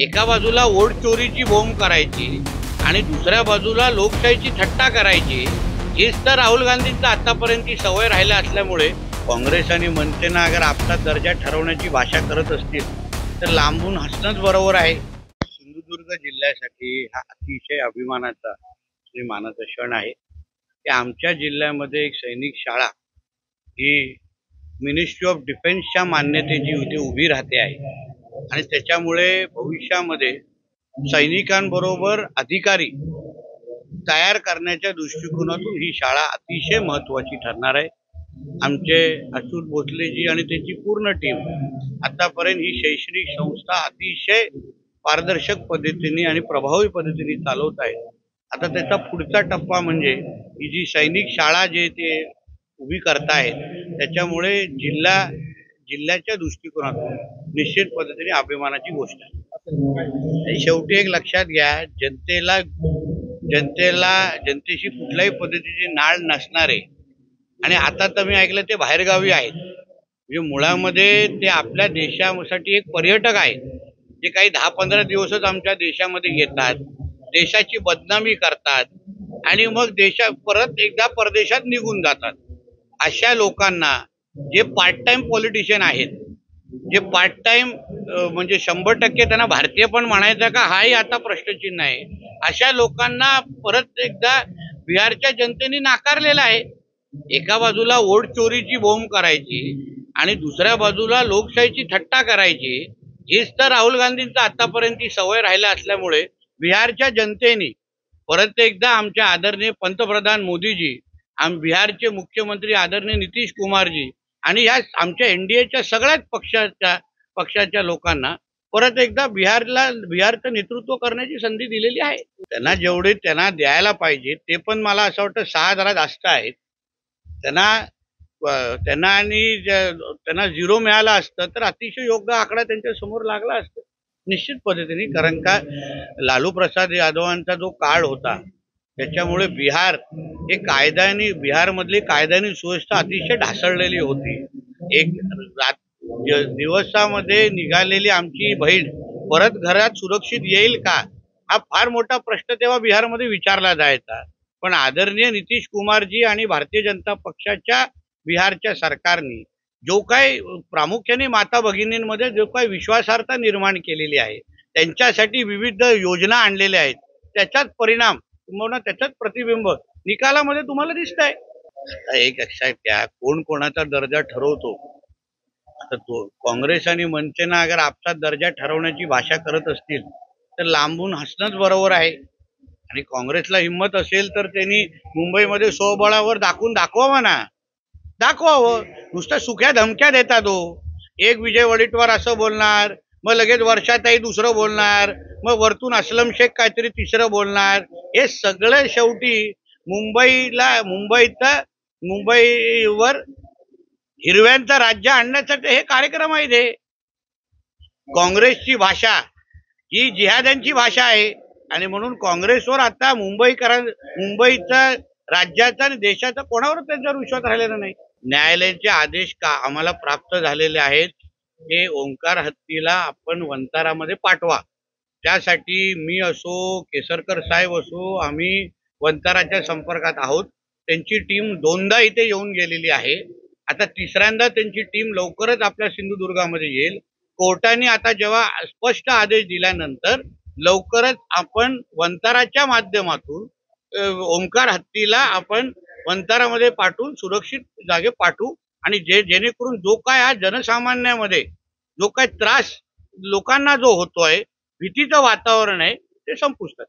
एका बाजूला वोट चोरीची बोंब करायची आणि दुसऱ्या बाजूला लोकशाहीची थट्टा करायची, हीच तर राहुल गांधींचा आतापर्यंतची सवय राहिला असल्यामुळे काँग्रेस आणि मनसेना अगर आपला दर्जा ठरवण्याची भाषा करत असतील तर लांबून हसणंच बरोबर आहे। सिंधुदुर्ग जिल्ह्यासाठी हा अतिशय अभिमानाचा आणि मानाचा क्षण आहे की आमच्या जिल्ह्यामध्ये एक सैनिक शाळा ही मिनिस्ट्री ऑफ डिफेन्सच्या मान्यतेची इथे उभी राहते आहे आणि त्याच्यामुळे भविष्यामध्ये सैनिकांबरोबर अधिकारी तयार करण्याच्या दृष्टिकोनातून ही शाळा अतिशय महत्त्वाची ठरणार आहे। आमचे अच्युत भोसलेजी आणि त्यांची पूर्ण टीम आतापर्यंत ही शैक्षणिक संस्था अतिशय पारदर्शक पद्धतीने आणि प्रभावी पद्धतीने चालवत आहे। आता त्याचा पुढचा टप्पा म्हणजे ही जी सैनिक शाळा जे ते उभी करतायत त्याच्यामुळे जिल्ह्याच्या दृष्टिकोनातून निश्चित पद्धतीने अभिमानाची गोष्ट आहे। शेवटी एक लक्षात घ्या, जनतेशी कुठल्याही पद्धतीची नाळ नसणारे आणि आता तर मी ऐकलं ते बाहेरगावी आहेत, म्हणजे मुळामध्ये ते आपल्या देशासाठी एक पर्यटक आहेत जे काही 10-15 दिवसच आमच्या देशामध्ये येतात, देशाची बदनामी करतात आणि मग परत एकदा परदेशात निघून जातात। अशा लोकांना जे पार्ट टाइम पॉलिटिशियन आहेत, जे पार्ट टाइम म्हणजे 100% त्यांना भारतीय पण म्हणायचं का हाही आता प्रश्नचिन्ह आहे, अशा लोकांना परत एकदा बिहारच्या जनतेने नाकारलेलं आहे। एका बाजूला वोट चोरीची बोंब करायची आणि दुसऱ्या बाजूला लोकशाहीची थट्टा करायची, हीच तर राहुल गांधींचा आतापर्यंतची सवय राहिला असल्यामुळे बिहारच्या जनतेने परत एकदा आमच्या आदरणीय पंतप्रधान मोदीजी, बिहारचे मुख्यमंत्री आदरणीय नितीश कुमारजी आणि या आमच्या एनडीएच्या सगळ्याच पक्षाच्या लोकांना परत एकदा बिहारचं नेतृत्व करण्याची संधी दिलेली आहे। त्यांना जेवढे त्यांना द्यायला पाहिजे ते पण मला असं वाटतं 6 जरा जास्त आहेत। त्यांना 0 मिळाला असतं तर अतिशय योग्य आकडा त्यांच्या समोर लागला असतं निश्चित पद्धतीने। कारण का लालू प्रसाद यादवांचा जो काळ होता त्याच्यामुळे बिहारमधली कायद्याने सुव्यवस्था अतिशय ढासळलेली होती। एक दिवसामध्ये निघालेली आमची बहीण परत घरात सुरक्षित येईल का, हा फार मोठा प्रश्न तेव्हा बिहारमध्ये विचारला जायचा। पण आदरणीय नितीश कुमारजी आणि भारतीय जनता पक्षाच्या बिहारच्या सरकारने जो काही प्रामुख्याने माता भगिनींमध्ये जो काही विश्वासार्हता निर्माण केलेली आहे, त्यांच्यासाठी विविध योजना आणलेल्या आहेत, त्याचाच परिणाम तुम्हाला त्याचाच प्रतिबिंब निकालामध्ये तुम्हाला दिसत आहे। आता एक लक्षात घ्या, कोण कोणाचा दर्जा ठरवतो, आता तो काँग्रेस आणि मनसेना अगर आपला दर्जा ठरवण्याची भाषा करत असतील तर लांबून हसणंच बरोबर आहे। आणि काँग्रेसला हिंमत असेल तर त्यांनी मुंबईमध्ये स्वबळावर दाखवावं ना, दाखवावं। नुसतं सुख्या धमक्या देतात हो, एक विजय वडेट्टीवार असं बोलणार, मग लगेच वर्षाताई दुसरं बोलणार, मग वरतून असलम शेख काहीतरी तिसरं बोलणार, हे सगळं शेवटी मुंबईवर हिरव्यांचं राज्य आणण्यासाठी हे कार्यक्रम आहेत। हे काँग्रेसची भाषा ही जिहाद्यांची भाषा आहे आणि म्हणून काँग्रेसवर आता मुंबईचा राज्याचा आणि देशाचा कोणावर त्यांच्यावर विश्वास राहिलेला नाही। न्यायालयाचे आदेश आम्हाला प्राप्त झालेले आहेत हे ओंकार हत्तीला आपण वंतारामध्ये पाठवा, त्यासाठी मी असो केसरकर साहेब असो आम्ही वंताराच्या संपर्कात आहोत। त्यांची टीम 2दा इथे येऊन गेलेली आहे, आता 3ऱ्यांदा त्यांची टीम लवकरच आपल्या सिंधुदुर्गामध्ये येईल। कोर्टाने आता जेव्हा स्पष्ट आदेश दिल्यानंतर लवकरच आपण वंताराच्या माध्यमातून ओंकार हत्तीला आपण वंतारामध्ये पाठवून सुरक्षित जागे पाठवू आणि जेणेकरून जो काय हा जनसामान्यामध्ये जो काय त्रास लोकांना जो होतोय, भीतीचं वातावरण आहे ते संपुष्टात